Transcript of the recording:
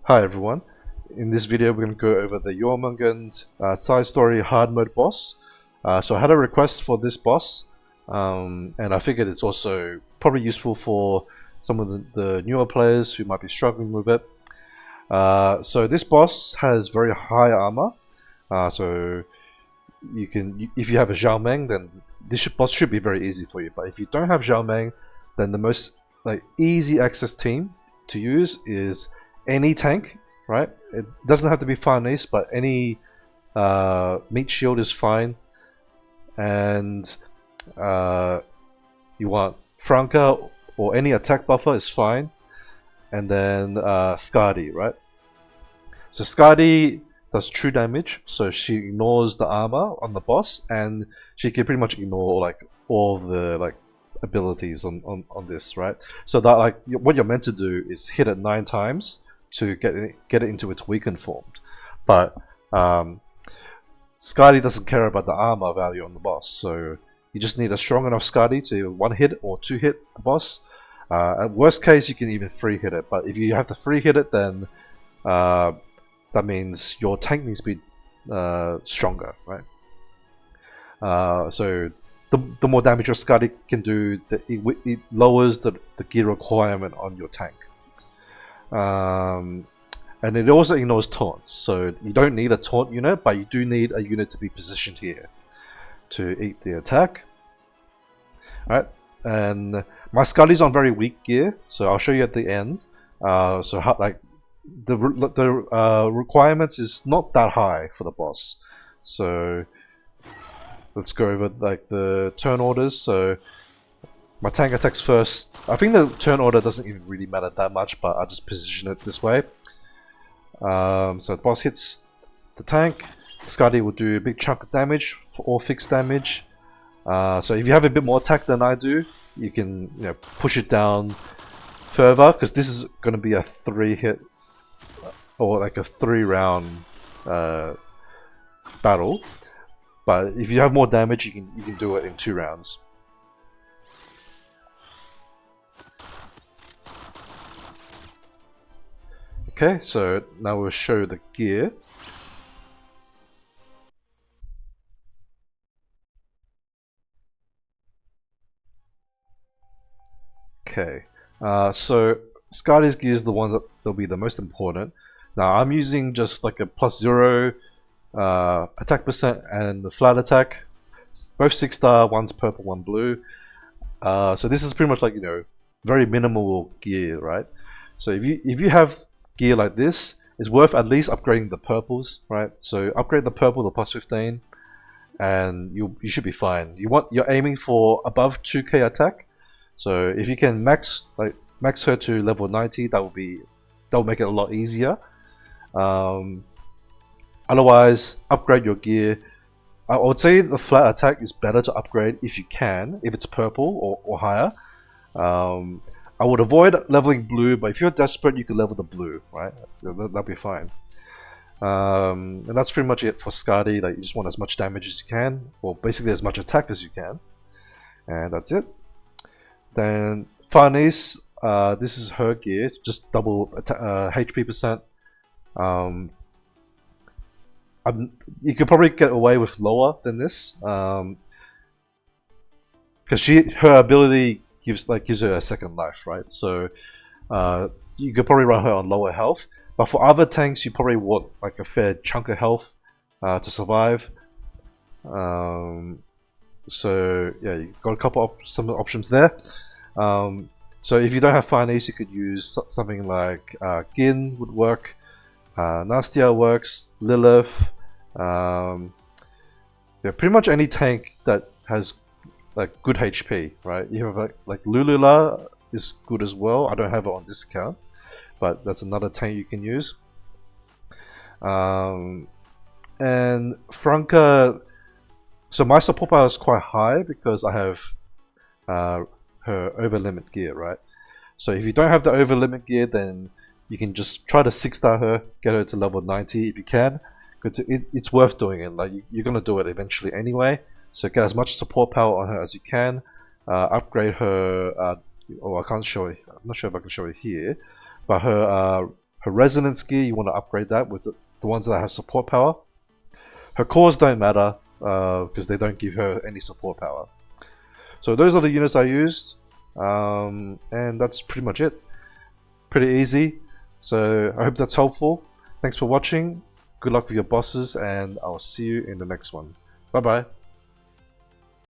Hi everyone, in this video we're going to go over the Jormungand side story hard mode boss. So I had a request for this boss, and I figured it's also probably useful for some of the newer players who might be struggling with it. So this boss has very high armor, so you can, if you have a Jormungand, then this boss should be very easy for you. But if you don't have Jormungand, then the most easy access team to use is any tank, right? It doesn't have to be Farnese, but any meat shield is fine. And you want Franca or any attack buffer is fine. And then Skadi, right? So Skadi does true damage, so she ignores the armor on the boss, and she can pretty much ignore all the abilities on this, right? So that what you're meant to do is hit it 9 times to get it into its weakened form. But Skadi doesn't care about the armor value on the boss, so you just need a strong enough Skadi to 1-hit or 2-hit the boss. At worst case, you can even 3-hit it, but if you have to 3-hit it, then that means your tank needs to be stronger, right? So the more damage your Skadi can do, it lowers the gear requirement on your tank. And it also ignores taunts, so you don't need a taunt unit, but you do need a unit to be positioned here to eat the attack. Alright, and my Skadi's on very weak gear, so I'll show you at the end. So how, the requirements is not that high for the boss. So let's go over the turn orders. So my tank attacks first. I think the turn order doesn't even really matter that much, but I just position it this way. So the boss hits the tank. Skadi will do a big chunk of damage for all fixed damage. So if you have a bit more attack than I do, you can push it down further, because this is going to be a 3-hit or a 3-round battle. But if you have more damage, you can do it in 2 rounds. Okay, so now we'll show the gear. Okay, so Skadi's gear is the one that'll be the most important. Now I'm using just a +0 attack percent and the flat attack, both 6-star, one's purple, one blue. So this is pretty much very minimal gear, right? So if you have gear like this, it's worth at least upgrading the purples, right? So upgrade the purple to +15, and you should be fine. You're aiming for above 2k attack. So if you can max her to level 90, that will make it a lot easier. Otherwise, upgrade your gear. I would say the flat attack is better to upgrade if you can, if it's purple or higher. I would avoid leveling blue, but if you're desperate, you can level the blue, right? That'll be fine. And that's pretty much it for Skadi. You just want as much damage as you can, or basically as much attack as you can, and that's it. Then Farnese, this is her gear, just double HP percent. You could probably get away with lower than this, because her ability gives her a second life, right? So you could probably run her on lower health, but for other tanks you probably want a fair chunk of health to survive. So yeah, you've got a couple some options there. So if you don't have Farnese, you could use something like Gin would work, Nastia works, Lilith. Yeah, pretty much any tank that has good HP, right? You have Lulula is good as well. I don't have it on discount, but that's another tank you can use. And Franca, so my support power is quite high because I have her over limit gear, right? So if you don't have the over limit gear, then you can just try to 6-star her, get her to level 90 if you can. It's worth doing it. You're gonna do it eventually anyway. So get as much support power on her as you can. Upgrade her. I can't show it. I'm not sure if I can show it here, but her Her resonance gear, you want to upgrade that with the ones that have support power. Her cores don't matter because they don't give her any support power. So those are the units I used, and that's pretty much it. Pretty easy. So I hope that's helpful. Thanks for watching. Good luck with your bosses, and I'll see you in the next one. Bye bye.